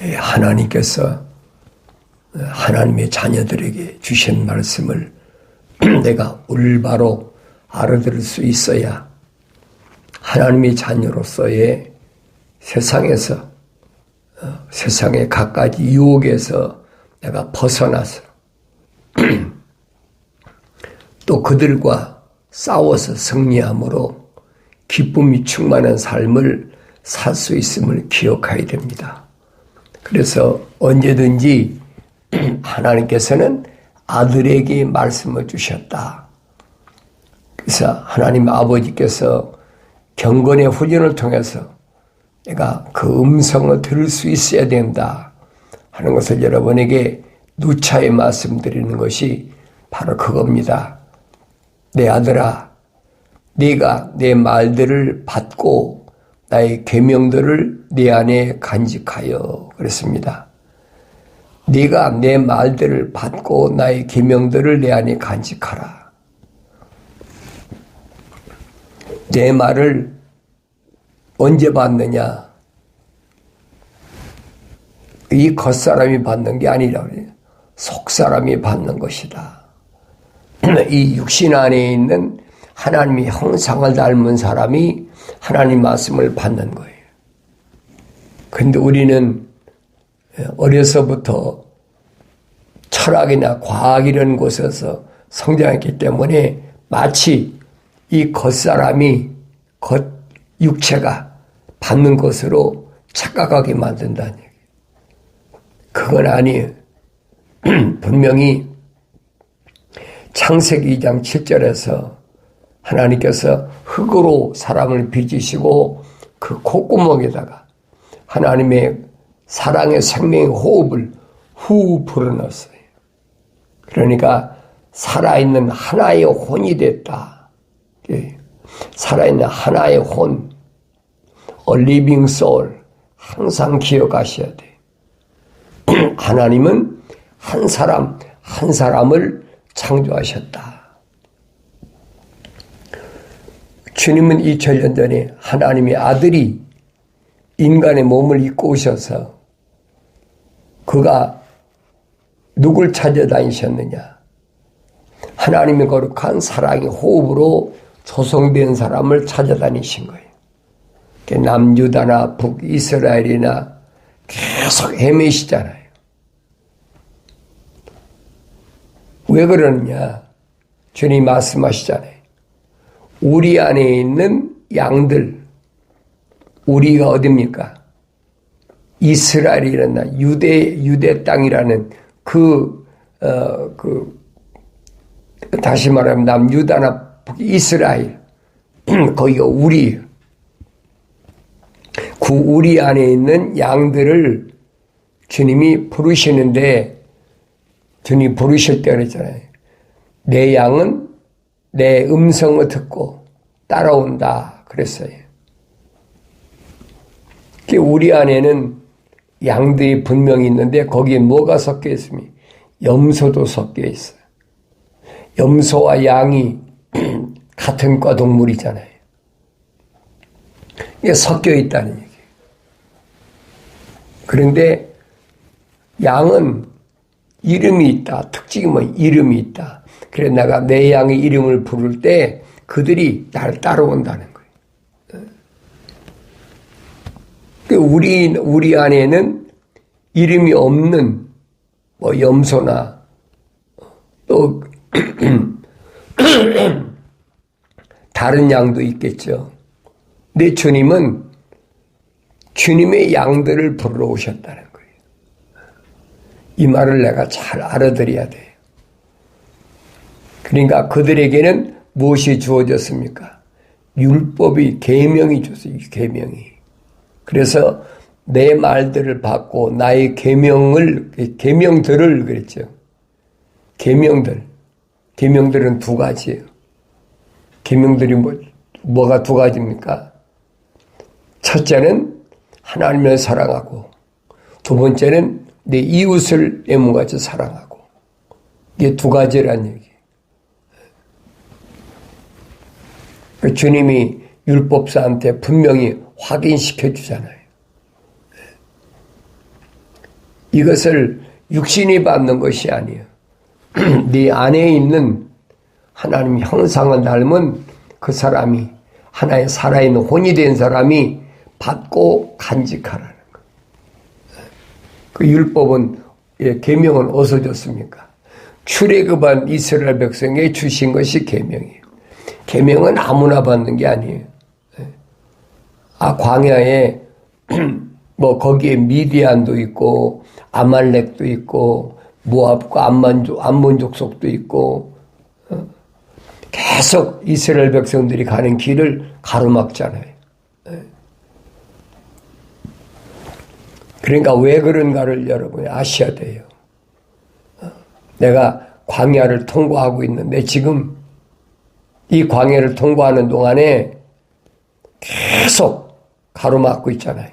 하나님께서 하나님의 자녀들에게 주신 말씀을 내가 올바로 알아들을 수 있어야 하나님의 자녀로서의 세상에서 세상의 갖가지 유혹에서 내가 벗어나서 또 그들과 싸워서 승리함으로 기쁨이 충만한 삶을 살 수 있음을 기억해야 됩니다. 그래서 언제든지 하나님께서는 아들에게 말씀을 주셨다. 그래서 하나님 아버지께서 경건의 훈련을 통해서 내가 그 음성을 들을 수 있어야 된다 하는 것을 여러분에게 누차에 말씀드리는 것이 바로 그겁니다. 내 아들아, 네가 내 말들을 받고 나의 계명들을 내 안에 간직하여 그랬습니다. 네가 내 말들을 받고 나의 계명들을 내 안에 간직하라. 내 말을 언제 받느냐? 이 겉사람이 받는 게 아니라 속사람이 받는 것이다. 이 육신 안에 있는 하나님의 형상을 닮은 사람이 하나님 말씀을 받는 거예요. 근데 우리는 어려서부터 철학이나 과학 이런 곳에서 성장했기 때문에 마치 이 겉사람이 육체가 받는 것으로 착각하게 만든다는 얘기예요. 그건 아니에요. 분명히 창세기 2장 7절에서 하나님께서 흙으로 사람을 빚으시고 그 콧구멍에다가 하나님의 사랑의 생명의 호흡을 후 불어넣었어요. 그러니까 살아있는 하나의 혼이 됐다. 살아있는 하나의 혼, a living soul, 항상 기억하셔야 돼요. 하나님은 한 사람 한 사람을 창조하셨다. 주님은 2000년 전에 하나님의 아들이 인간의 몸을 입고 오셔서 그가 누굴 찾아다니셨느냐? 하나님의 거룩한 사랑의 호흡으로 조성된 사람을 찾아다니신 거예요. 남유다나 북이스라엘이나 계속 헤매시잖아요. 왜 그러느냐? 주님 말씀하시잖아요. 우리 안에 있는 양들, 우리가 어딥니까? 이스라엘이라나 유대 땅이라는 다시 말하면 남유다나 이스라엘, 거기가 우리예요. 그 우리 안에 있는 양들을 주님이 부르시는데, 주님이 부르실 때 그랬잖아요. 내 양은 내 음성을 듣고 따라온다 그랬어요. 우리 안에는 양들이 분명히 있는데 거기에 뭐가 섞여 있습니까? 염소도 섞여 있어요. 염소와 양이 같은 과 동물이잖아요. 이게 섞여 있다는 얘기예요. 그런데 양은 이름이 있다. 특징이 뭐 이름이 있다. 그래서 내가 내 양의 이름을 부를 때 그들이 나를 따라온다는 거예요. 우리 안에는 이름이 없는 뭐 염소나 또 다른 양도 있겠죠. 근데 주님은 주님의 양들을 부르러 오셨다는 거예요. 이 말을 내가 잘 알아들어야 돼요. 그러니까 그들에게는 무엇이 주어졌습니까? 율법이, 계명이 줬어요. 계명이. 그래서 내 말들을 받고 나의 계명들을 그랬죠. 계명들은 두 가지예요. 계명들이 뭐가 두 가지입니까? 첫째는 하나님을 사랑하고, 두 번째는 내 이웃을 내 몸같이 사랑하고. 이게 두 가지란 얘기예요. 주님이 율법사한테 분명히 확인시켜 주잖아요. 이것을 육신이 받는 것이 아니에요. 네 안에 있는 하나님 형상을 닮은 그 사람이, 하나의 살아있는 혼이 된 사람이 받고 간직하라는 것. 그 율법은, 계명은 어디서 줬습니까? 출애굽한 이스라엘 백성에 주신 것이 계명이에요. 계명은 아무나 받는 게 아니에요. 광야에 거기에 미디안도 있고 아말렉도 있고 모압과 암몬 족속도 있고, 계속 이스라엘 백성들이 가는 길을 가로막잖아요. 그러니까 왜 그런가를 여러분이 아셔야 돼요. 내가 광야를 통과하고 있는데 지금 이 광야를 통과하는 동안에 계속 가로막고 있잖아요.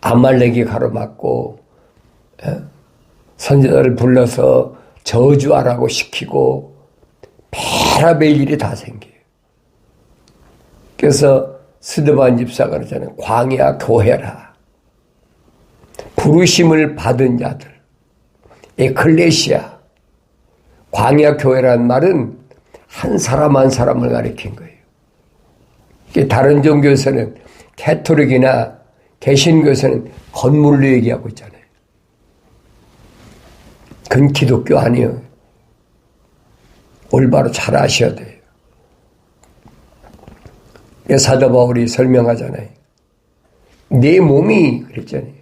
아말렉이 가로막고, 선지자를 불러서 저주하라고 시키고 별의별 일이 다 생겨요. 그래서 스데반 집사가 그러잖아요. 광야 교회라. 부르심을 받은 자들, 에클레시아. 광야 교회라는 말은 한 사람 한 사람을 가리킨 거예요. 다른 종교에서는, 캐톨릭이나 개신교에서는 건물로 얘기하고 있잖아요. 그건 기독교 아니에요. 올바로 잘 아셔야 돼요. 사도 바울이 설명하잖아요. 내 몸이 그랬잖아요.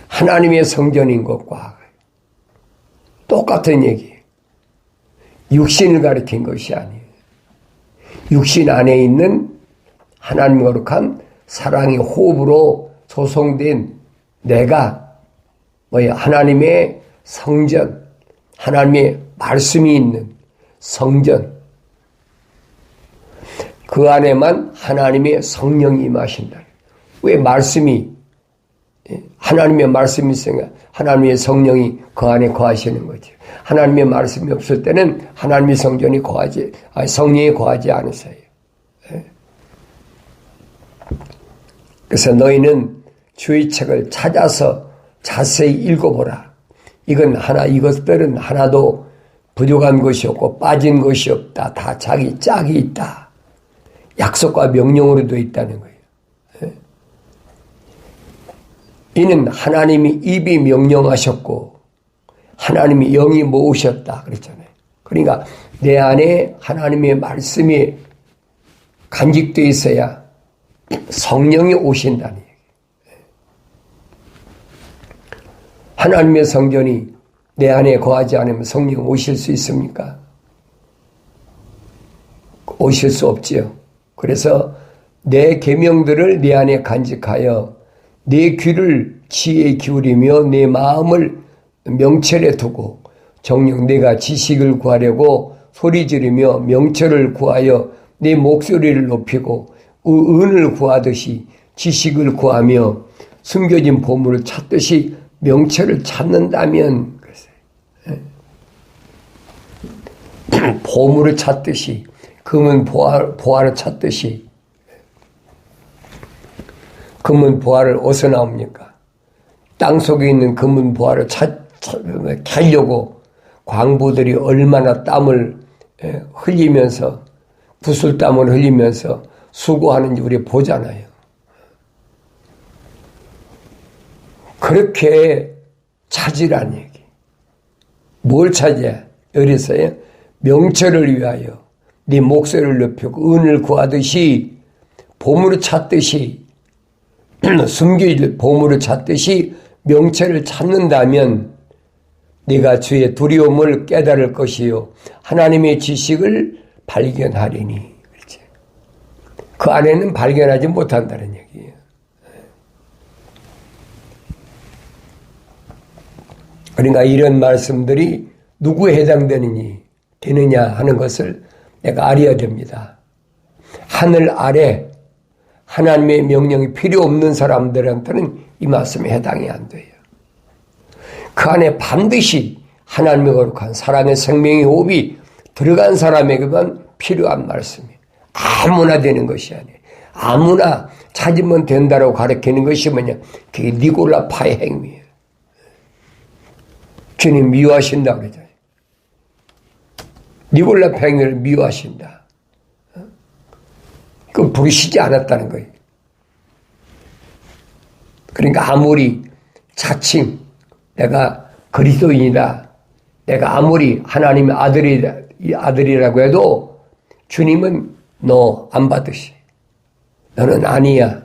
하나님의 성전인 것과 똑같은 얘기예요. 육신을 가리킨 것이 아니에요. 육신 안에 있는 하나님 거룩한 사랑의 호흡으로 조성된 내가 하나님의 성전, 하나님의 말씀이 있는 성전, 그 안에만 하나님의 성령이 임하신다. 왜 말씀이, 하나님의 말씀이 있으니까 하나님의 성령이 그 안에 거하시는 거죠. 하나님의 말씀이 없을 때는 하나님의 성령이 거하지 않으세요. 그래서 너희는 주의 책을 찾아서 자세히 읽어보라. 이것들은 하나도 부족한 것이 없고 빠진 것이 없다. 다 자기 짝이 있다. 약속과 명령으로 되어 있다는 거예요. 이는 하나님이 입이 명령하셨고 하나님이 영이 모으셨다 그랬잖아요. 그러니까 내 안에 하나님의 말씀이 간직되어 있어야 성령이 오신다는 얘기예요. 하나님의 성전이 내 안에 거하지 않으면 성령이 오실 수 있습니까? 오실 수 없지요. 그래서 내 계명들을 내 안에 간직하여 내 귀를 지혜에 기울이며 내 마음을 명철에 두고 정녕 내가 지식을 구하려고 소리 지르며 명철을 구하여 내 목소리를 높이고 은을 구하듯이 지식을 구하며 숨겨진 보물을 찾듯이 명철을 찾는다면, 보물을 찾듯이, 금은 보화를 찾듯이. 금은 보화를 어디서 나옵니까? 땅속에 있는 금은 보화를 찾려고 광부들이 얼마나 땀을 흘리면서, 구슬땀을 흘리면서 수고하는지 우리 보잖아요. 그렇게 찾으라는 얘기. 뭘 찾아야? 어디서요? 명철을 위하여 네 목소리를 높이고 은을 구하듯이 보물을 찾듯이 숨겨질 보물을 찾듯이 명철을 찾는다면 네가 주의 두려움을 깨달을 것이요 하나님의 지식을 발견하리니. 그렇지? 그 안에는 발견하지 못한다는 얘기예요. 그러니까 이런 말씀들이 누구에 되느냐 하는 것을 내가 알아야 됩니다. 하늘 아래 하나님의 명령이 필요 없는 사람들한테는 이 말씀에 해당이 안 돼요. 그 안에 반드시 하나님의 거룩한 사랑의 생명의 호흡이 들어간 사람에게만 필요한 말씀이에요. 아무나 되는 것이 아니에요. 아무나 찾으면 된다고 가르치는 것이 뭐냐? 그게 니골라파의 행위예요. 주님 미워하신다 그러잖아요. 니골라 팽이를 미워하신다. 그 부르시지 않았다는 거예요. 그러니까 아무리 자칭 내가 그리스도인이다, 내가 아무리 하나님의 아들이라고 해도 주님은 너 안 받으시. 너는 아니야.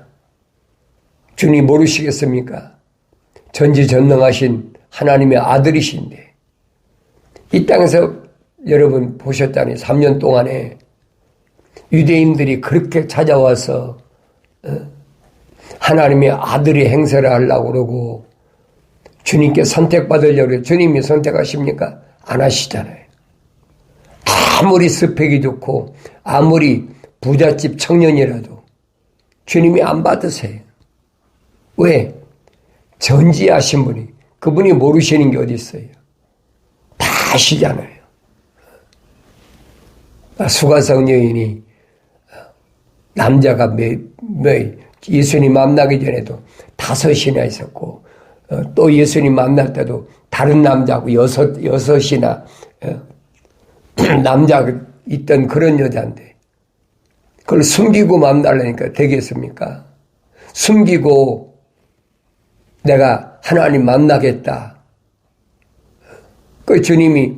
주님 모르시겠습니까? 전지전능하신 하나님의 아들이신데 이 땅에서 여러분 보셨다니 3년 동안에 유대인들이 그렇게 찾아와서 하나님의 아들이 행세를 하려고 그러고 주님께 선택받으려고 해요. 주님이 선택하십니까? 안 하시잖아요. 아무리 스펙이 좋고 아무리 부잣집 청년이라도 주님이 안 받으세요. 왜? 전지하신 분이, 그분이 모르시는 게 어디 있어요? 다 아시잖아요. 수가성 여인이 남자가 예수님 만나기 전에도 5이나 있었고 또 예수님 만날 때도 다른 남자하고 여섯이나 남자가 있던 그런 여자인데 그걸 숨기고 만나려니까 되겠습니까? 숨기고 내가 하나님 만나겠다. 그 주님이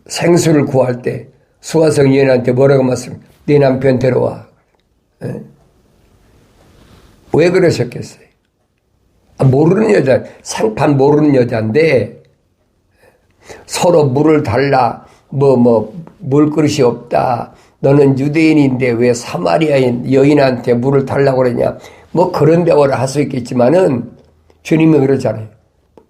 생수를 구할 때 수가성 여인한테 뭐라고 말씀합니까? 네 남편 데려와. 왜 그러셨겠어요? 모르는 여자, 생판 모르는 여자인데 서로 물을 달라, 물 그릇이 없다. 너는 유대인인데 왜 사마리아인 여인한테 물을 달라고 그러냐. 그런 대화를 할 수 있겠지만은 주님이 그러잖아요.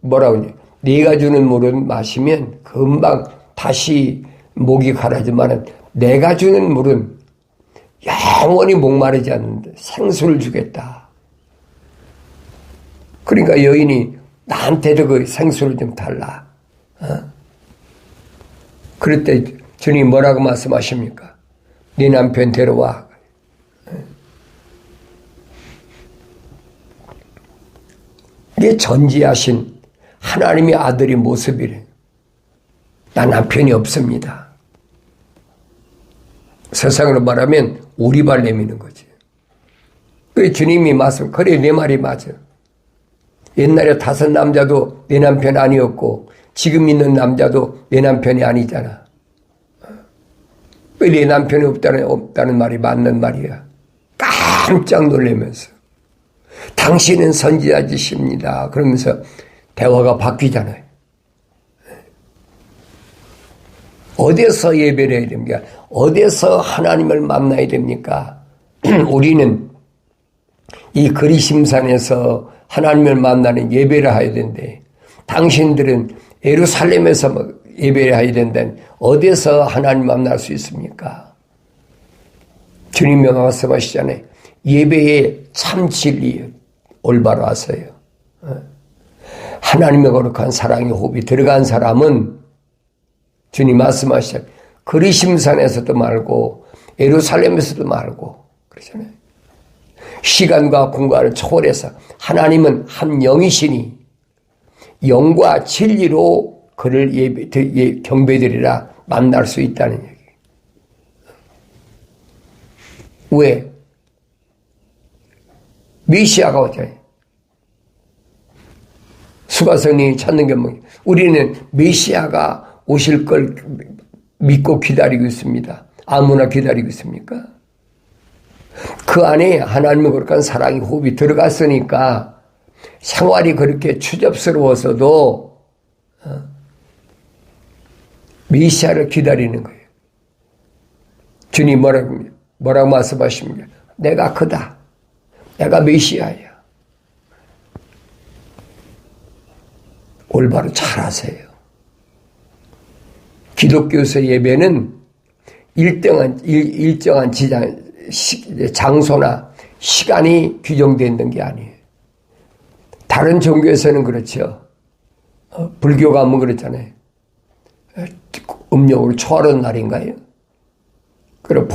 뭐라고 하냐. 네가 주는 물은 마시면 금방 다시 목이 가라지만은 내가 주는 물은 영원히 목마르지 않는데 생수를 주겠다. 그러니까 여인이 나한테도 그 생수를 좀 달라. 그럴 때 주님이 뭐라고 말씀하십니까? 네 남편 데려와. 이게 전지하신 하나님의 아들의 모습이래. 나 남편이 없습니다. 세상으로 말하면 오리발 내미는 거지. 그 주님이 말씀, 그래 내 말이 맞아. 옛날에 5 남자도 내 남편 아니었고 지금 있는 남자도 내 남편이 아니잖아. 왜 내 남편이 없다는 말이 맞는 말이야. 깜짝 놀라면서 당신은 선지자이십니다. 그러면서 대화가 바뀌잖아요. 어디서 예배를 해야 됩니까? 어디서 하나님을 만나야 됩니까? 우리는 이 그리심산에서 하나님을 만나는 예배를 해야 되는데 당신들은 예루살렘에서 예배를 해야 된다는 어디서 하나님 만날 수 있습니까? 주님이 말씀하시잖아요. 예배의 참 진리 올바로 하세요. 하나님의 거룩한 사랑의 호흡이 들어간 사람은 주님 말씀하시잖아요. 그리심산에서도 말고 예루살렘에서도 말고 그러잖아요. 시간과 공간을 초월해서 하나님은 한 영이시니 영과 진리로 그를 경배드리라 만날 수 있다는 얘기. 왜? 메시아가 오잖아요. 수가성님이 찾는 게 뭐예요? 우리는 메시아가 오실 걸 믿고 기다리고 있습니다. 아무나 기다리고 있습니까? 그 안에 하나님의 거룩한 사랑의 호흡이 들어갔으니까 생활이 그렇게 추접스러워서도 메시아를 기다리는 거예요. 주님 뭐라고 말씀하십니까? 내가 크다. 내가 메시아야. 올바로 잘하세요. 기독교에서 예배는 일정한 장소나 시간이 규정되어 있는 게 아니에요. 다른 종교에서는 그렇죠. 불교 가면 그렇잖아요. 음력으로 초하루 날인가요? 그리고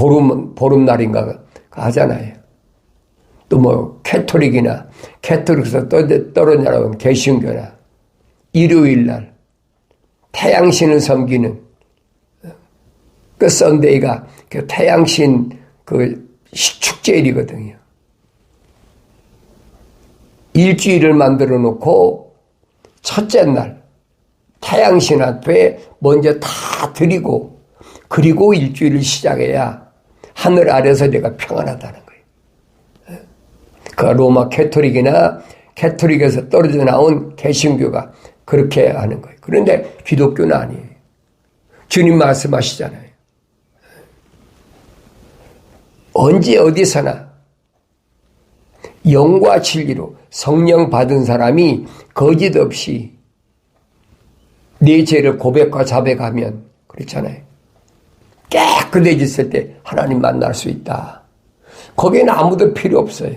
보름날인가 하잖아요. 또 캐톨릭에서 떨어져나온 개신교나 일요일날 태양신을 섬기는 그 썬데이가 그 태양신 그 축제일이거든요. 일주일을 만들어 놓고 첫째 날 태양신 앞에 먼저 다 드리고 그리고 일주일을 시작해야 하늘 아래서 내가 평안하다는 거예요. 그 로마 캐토릭에서 떨어져 나온 개신교가 그렇게 하는 거예요. 그런데 기독교는 아니에요. 주님 말씀하시잖아요. 언제 어디서나 영과 진리로 성령 받은 사람이 거짓 없이 내 죄를 고백과 자백하면 그렇잖아요. 깨끗해졌을 때 하나님 만날 수 있다. 거기에는 아무도 필요 없어요.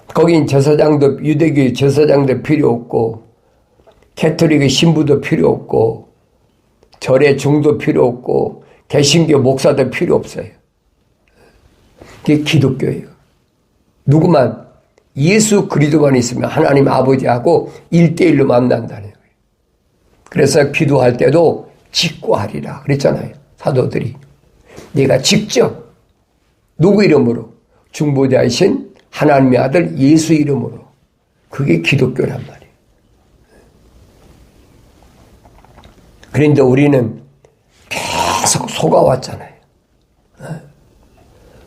거긴 제사장도 유대교의 제사장도 필요 없고 캐토릭의 신부도 필요 없고 절의 중도 필요 없고 개신교 목사도 필요 없어요. 그게 기독교예요. 누구만 예수 그리스도만 있으면 하나님 아버지하고 1대1로 만난다는 거예요. 그래서 기도할 때도 직구하리라 그랬잖아요. 사도들이. 네가 직접 누구 이름으로? 중보자이신 하나님의 아들 예수 이름으로. 그게 기독교란 말이에요. 그런데 우리는 계속 속아왔잖아요.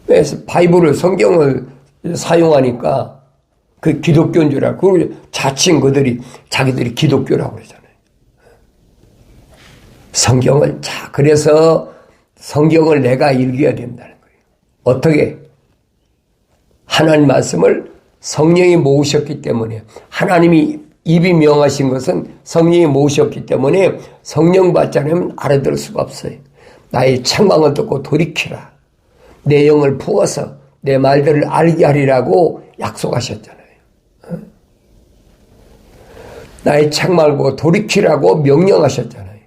그래서 바이블을 성경을 사용하니까 그 기독교인 줄 알고 그리고 자칭 자기들이 기독교라고 그러잖아요. 그래서 성경을 내가 읽어야 된다는 거예요. 어떻게? 하나님 말씀을 성령이 모으셨기 때문에 하나님이 입이 명하신 것은 성령이 모으셨기 때문에 성령 받지 않으면 알아들을 수가 없어요. 나의 책망을 듣고 돌이키라. 내 영을 부어서 내 말들을 알게 하리라고 약속하셨잖아요. 나의 책망을 보고 돌이키라고 명령하셨잖아요.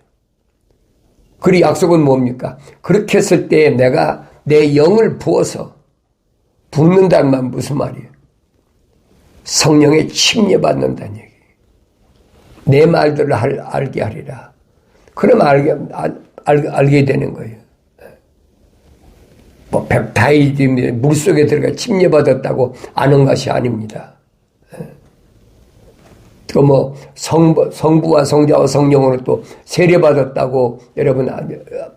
그 약속은 뭡니까? 그렇게 했을 때 내가 내 영을 부어서 붓는다는 말 무슨 말이에요? 성령에 침례받는다는 얘기예요. 내 말들을 알게 하리라. 그럼 알게 되는 거예요. 뭐 펩타이드 물속에 들어가 침례받았다고 아는 것이 아닙니다. 또 뭐 성부와 성자와 성령으로 또 세례받았다고 여러분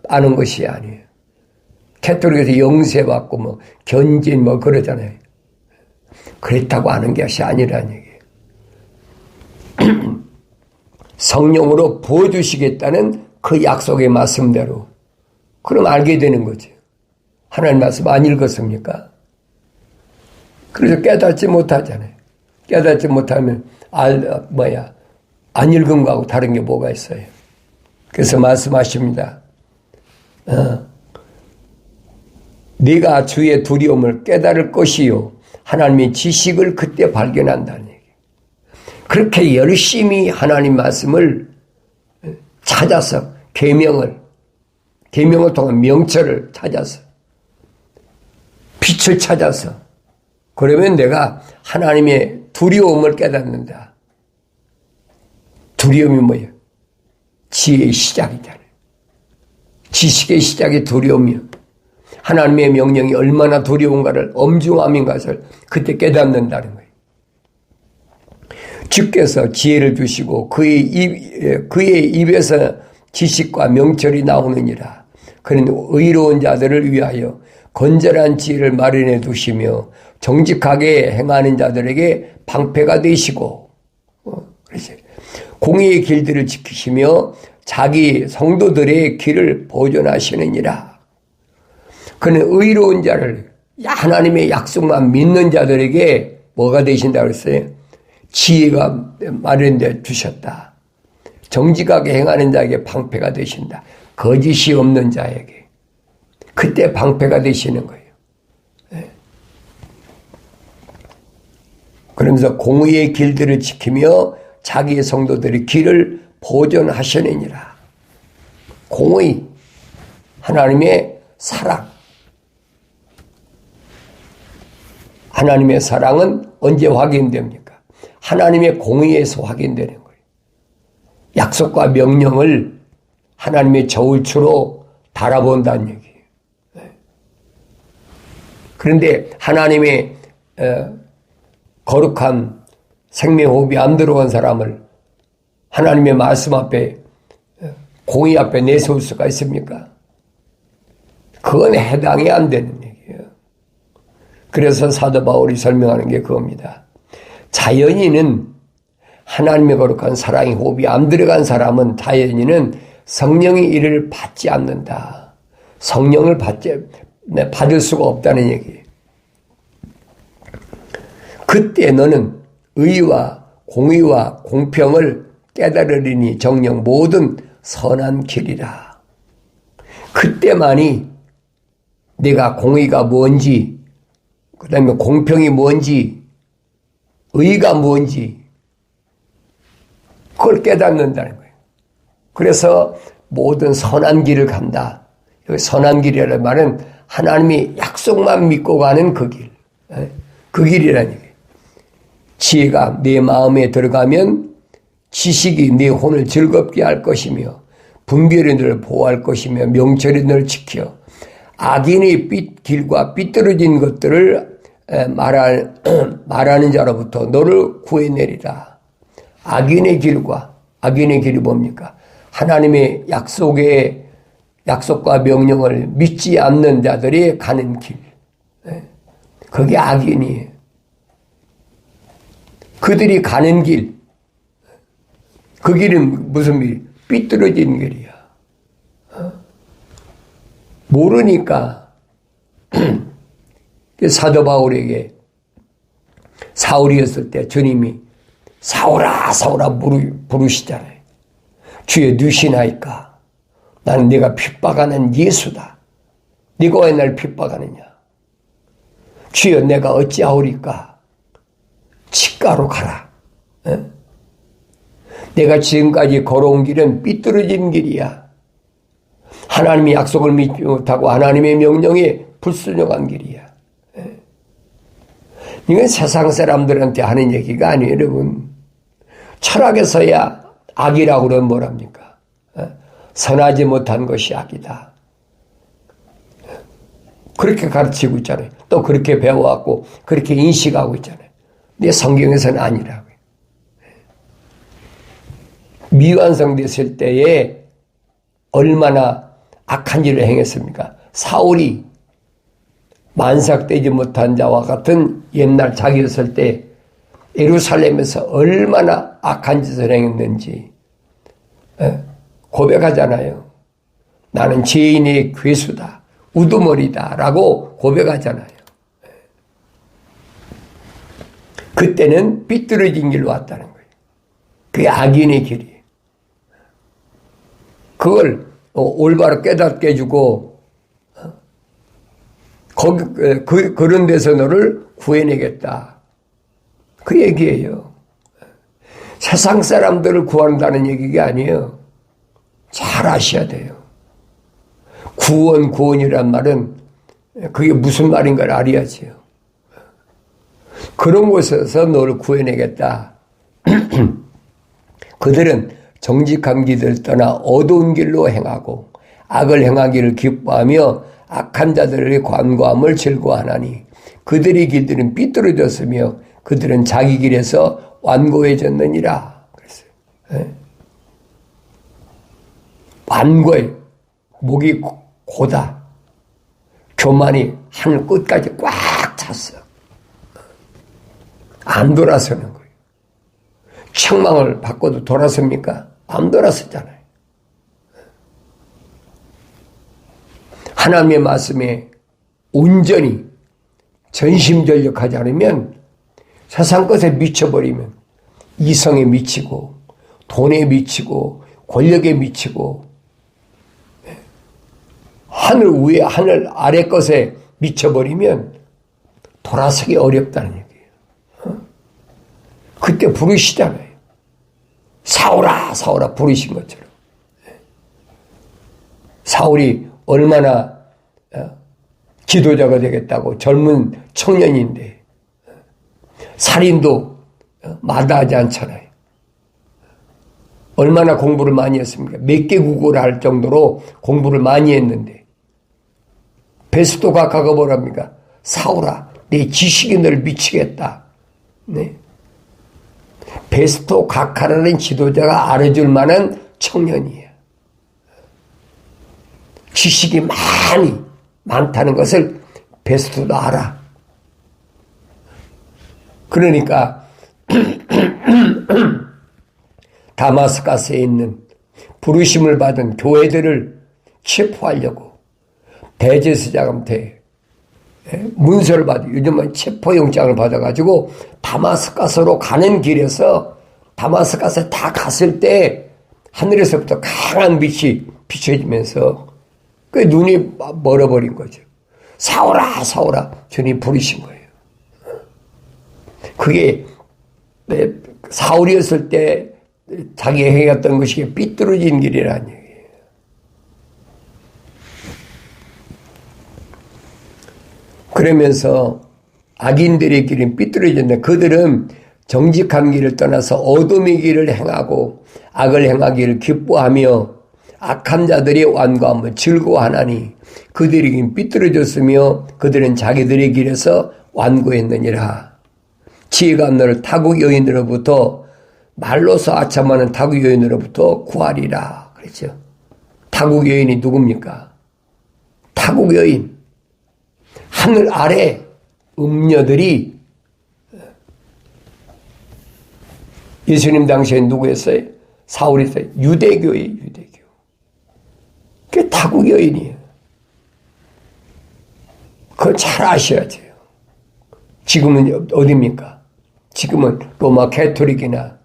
아는 것이 아니에요. 캐톨릭에서 영세받고 뭐 견진 뭐 그러잖아요. 그랬다고 아는 것이 아니라는 얘기예요. 성령으로 부어주시겠다는 그 약속의 말씀대로 그럼 알게 되는 거죠. 하나님 말씀 안 읽었습니까? 그래서 깨닫지 못하잖아요. 깨닫지 못하면 안 읽은 거하고 다른 게 뭐가 있어요. 그래서 말씀하십니다. 네가 주의 두려움을 깨달을 것이요 하나님의 지식을 그때 발견한다는 얘기. 그렇게 열심히 하나님 말씀을 찾아서 계명을 통한 명철을 찾아서 빛을 찾아서 그러면 내가 하나님의 두려움을 깨닫는다. 두려움이 뭐예요? 지혜의 시작이잖아요. 지식의 시작이 두려움이요. 하나님의 명령이 얼마나 두려운가를 엄중함인 것을 그때 깨닫는다는 거예요. 주께서 지혜를 주시고 그의 입에서 지식과 명철이 나오느니라. 그는 의로운 자들을 위하여 건전한 지혜를 마련해 두시며 정직하게 행하는 자들에게 방패가 되시고 공의의 길들을 지키시며 자기 성도들의 길을 보존하시느니라. 그는 의로운 자를 하나님의 약속만 믿는 자들에게 뭐가 되신다고 했어요? 지혜가 마련되어 주셨다. 정직하게 행하는 자에게 방패가 되신다. 거짓이 없는 자에게. 그때 방패가 되시는 거예요. 그러면서 공의의 길들을 지키며 자기의 성도들의 길을 보존하시느니라. 공의, 하나님의 사랑. 하나님의 사랑은 언제 확인됩니까? 하나님의 공의에서 확인되는 거예요. 약속과 명령을 하나님의 저울추로 달아본다는 얘기예요. 그런데 하나님의 거룩한 생명호흡이 안 들어간 사람을 하나님의 말씀 앞에, 공의 앞에 내세울 수가 있습니까? 그건 해당이 안 되는 얘기예요. 그래서 사도 바울이 설명하는 게 그겁니다. 자연인은, 하나님의 거룩한 사랑의 호흡이 안 들어간 사람은, 자연인은 성령의 일을 받지 않는다. 성령을 받을 수가 없다는 얘기예요. 그때 너는 의와 공의와 공평을 깨달으리니 정녕 모든 선한 길이라. 그때만이 내가 공의가 뭔지, 그 다음에 공평이 뭔지, 의가 뭔지 그걸 깨닫는다는 거예요. 그래서 모든 선한 길을 간다. 여기 선한 길이라는 말은 하나님이 약속만 믿고 가는 그 길. 그 길이라는 얘기예요. 지혜가 내 마음에 들어가면 지식이 내 혼을 즐겁게 할 것이며 분별이 너를 보호할 것이며 명철이 너를 지켜 악인의 길과 삐뚤어진 것들을 말하는 자로부터 너를 구해내리라. 악인의 길이 뭡니까? 하나님의 약속과 명령을 믿지 않는 자들이 가는 길. 그게 악인이에요. 그들이 가는 길, 그 길은 무슨 길? 삐뚤어진 길이야. 모르니까 사도 바울에게 사울이었을 때 주님이 사울아 사울아 부르시잖아요. 주여 누시나이까? 나는 네가 핍박하는 예수다. 네가 왜 날 핍박하느냐? 주여 내가 어찌하오리까? 치가로 가라. 내가 지금까지 걸어온 길은 삐뚤어진 길이야. 하나님의 약속을 믿지 못하고 하나님의 명령에 불순종한 길이야. 이건 세상 사람들한테 하는 얘기가 아니에요, 여러분. 철학에서야 악이라고 그러면 뭐랍니까? 선하지 못한 것이 악이다. 그렇게 가르치고 있잖아요. 또 그렇게 배워왔고 그렇게 인식하고 있잖아요. 근데 성경에서는 아니라고요. 미완성됐을 때에 얼마나 악한 일을 행했습니까? 사울이 만삭되지 못한 자와 같은 옛날 자기였을 때 예루살렘에서 얼마나 악한 짓을 행했는지 고백하잖아요. 나는 죄인의 괴수다, 우두머리다 라고 고백하잖아요. 그때는 삐뚤어진 길로 왔다는 거예요. 그게 악인의 길이에요. 그걸 올바로 깨닫게 해주고 그런 데서 너를 구해내겠다. 그 얘기예요. 세상 사람들을 구한다는 얘기가 아니에요. 잘 아셔야 돼요. 구원이란 말은 그게 무슨 말인가를 알아야지요. 그런 곳에서 너를 구해내겠다. 그들은 정직한 길을 떠나 어두운 길로 행하고 악을 행하기를 기뻐하며 악한 자들의 관과함을 즐거워하나니 그들의 길들은 삐뚤어졌으며 그들은 자기 길에서 완고해졌느니라. 그랬어요. 완고해. 목이 고다. 교만이 하늘 끝까지 꽉 찼어. 안 돌아서는 거예요. 책망을 받고도 돌아섭니까? 안 돌아섰잖아요. 하나님의 말씀에 온전히 전심전력하지 않으면 세상 것에 미쳐버리면 이성에 미치고 돈에 미치고 권력에 미치고 하늘 위에 하늘 아래 것에 미쳐버리면 돌아서기 어렵다는 얘기예요. 그때 부르시잖아요. 사울아 사울아 부르신 것처럼. 사울이 얼마나 지도자가 되겠다고 젊은 청년인데 살인도 마다하지 않잖아요. 얼마나 공부를 많이 했습니까? 몇 개 국어를 할 정도로 공부를 많이 했는데 베스토 각하가 뭐랍니까? 사울아, 내 지식이 널 미치겠다. 네. 베스토 각하라는 지도자가 알아줄 만한 청년이에요. 지식이 많다는 것을 베스토도 알아. 그러니까 다마스커스에 있는 부르심을 받은 교회들을 체포하려고 대제사장한테 문서를 받아, 요즘은 체포영장을 받아가지고 다마스커스로 가는 길에서 다마스커스에 다 갔을 때 하늘에서부터 강한 빛이 비춰지면서 그 눈이 멀어버린 거죠. 사오라 사오라 주님 부르신 거예요. 그게 사울이었을 때 자기가 행했던 것이 삐뚤어진 길이라는 얘기예요. 그러면서 악인들의 길은 삐뚤어졌는데 그들은 정직한 길을 떠나서 어둠의 길을 행하고 악을 행하기를 기뻐하며 악한 자들의 완고함을 즐거워하나니 그들의 길은 삐뚤어졌으며 그들은 자기들의 길에서 완고했느니라. 지혜가 너를 타국 여인으로부터 말로서 아첨하는 타국 여인으로부터 구하리라. 그렇죠. 타국 여인이 누굽니까? 타국 여인. 하늘 아래 음녀들이 예수님 당시에 누구였어요? 사울이었어요. 유대교예요. 유대교. 그게 타국 여인이에요. 그걸 잘 아셔야 돼요. 지금은 어디입니까? 지금은 로마 가톨릭이나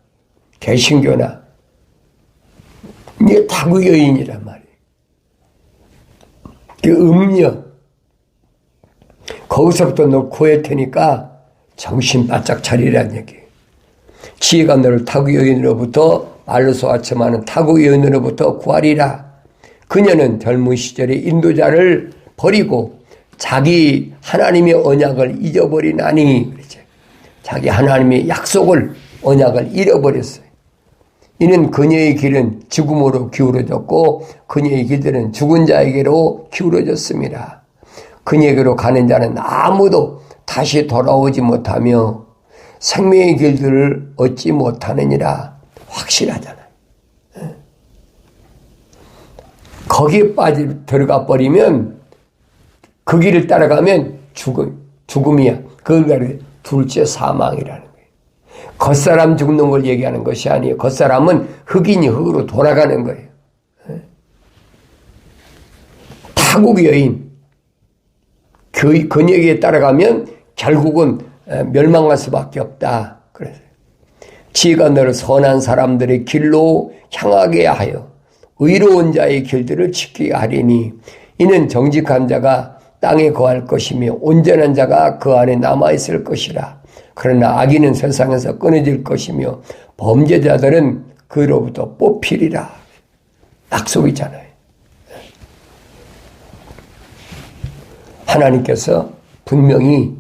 개신교나 이게 타국 여인이란 말이에요. 그 음녀. 거기서부터 너 구할 테니까 정신 바짝 차리라는 얘기예요. 지혜가 너를 타국 여인으로부터 말로서 아첨하는 타국 여인으로부터 구하리라. 그녀는 젊은 시절에 인도자를 버리고 자기 하나님의 언약을 잊어버리나니, 그렇죠. 자기 하나님의 약속을, 언약을 잃어버렸어요. 이는 그녀의 길은 죽음으로 기울어졌고 그녀의 길들은 죽은 자에게로 기울어졌습니다. 그녀에게로 가는 자는 아무도 다시 돌아오지 못하며 생명의 길들을 얻지 못하느니라. 확실하잖아요. 거기에 들어가 버리면 그 길을 따라가면 죽음이야. 그걸 둘째 사망이라는 거예요. 겉사람 죽는 걸 얘기하는 것이 아니에요. 겉사람은 흙이니 흙으로 돌아가는 거예요. 타국 여인. 그녀에게 따라가면 결국은 멸망할 수밖에 없다. 그래서 지혜가 너를 선한 사람들의 길로 향하게 하여 의로운 자의 길들을 지키게 하리니 이는 정직한 자가 땅에 거할 것이며 온전한 자가 그 안에 남아있을 것이라. 그러나 악인은 세상에서 끊어질 것이며 범죄자들은 그로부터 뽑히리라. 약속이잖아요. 하나님께서 분명히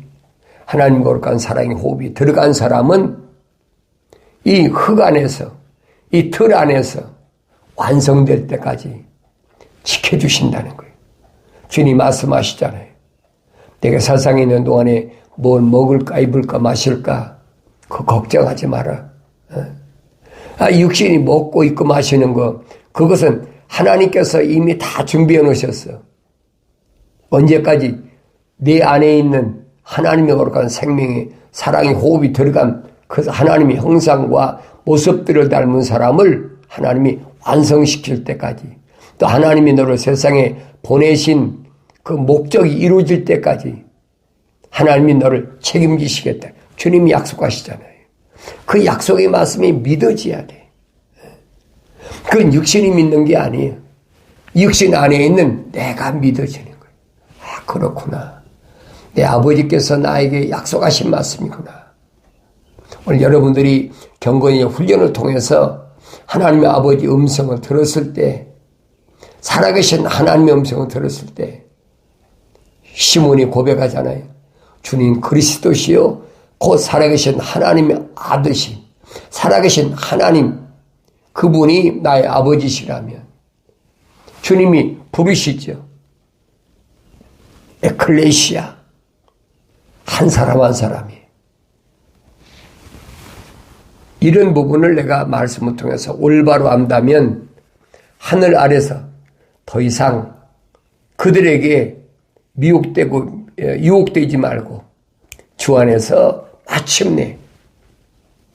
하나님 거룩한 사랑의 호흡이 들어간 사람은 이 흙 안에서, 이 틀 안에서 완성될 때까지 지켜주신다는 거예요. 주님 말씀하시잖아요. 내가 세상에 있는 동안에 뭘 먹을까, 입을까, 마실까, 그거 걱정하지 마라. 육신이 먹고 입고 마시는 거, 그것은 하나님께서 이미 다 준비해 놓으셨어. 언제까지 내 안에 있는 하나님의 거룩한 생명의 사랑의 호흡이 들어간 그 하나님의 형상과 모습들을 닮은 사람을 하나님이 완성시킬 때까지, 또 하나님이 너를 세상에 보내신 그 목적이 이루어질 때까지 하나님이 너를 책임지시겠다. 주님이 약속하시잖아요. 그 약속의 말씀이 믿어져야 돼. 그건 육신이 믿는 게 아니에요. 육신 안에 있는 내가 믿어지는 거예요. 아, 그렇구나. 내 아버지께서 나에게 약속하신 말씀이구나. 오늘 여러분들이 경건의 훈련을 통해서 하나님의 아버지 음성을 들었을 때, 살아계신 하나님의 음성을 들었을 때 시몬이 고백하잖아요. 주님 그리스도시요 곧 살아계신 하나님의 아들신, 살아계신 하나님, 그분이 나의 아버지시라면 주님이 부르시죠. 에클레시아, 한 사람 한 사람이. 이런 부분을 내가 말씀을 통해서 올바로 안다면 하늘 아래서 더 이상 그들에게 미혹되고 유혹되지 말고 주 안에서 마침내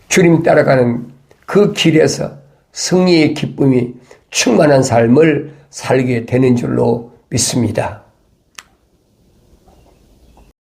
주님 따라가는 그 길에서 승리의 기쁨이 충만한 삶을 살게 되는 줄로 믿습니다.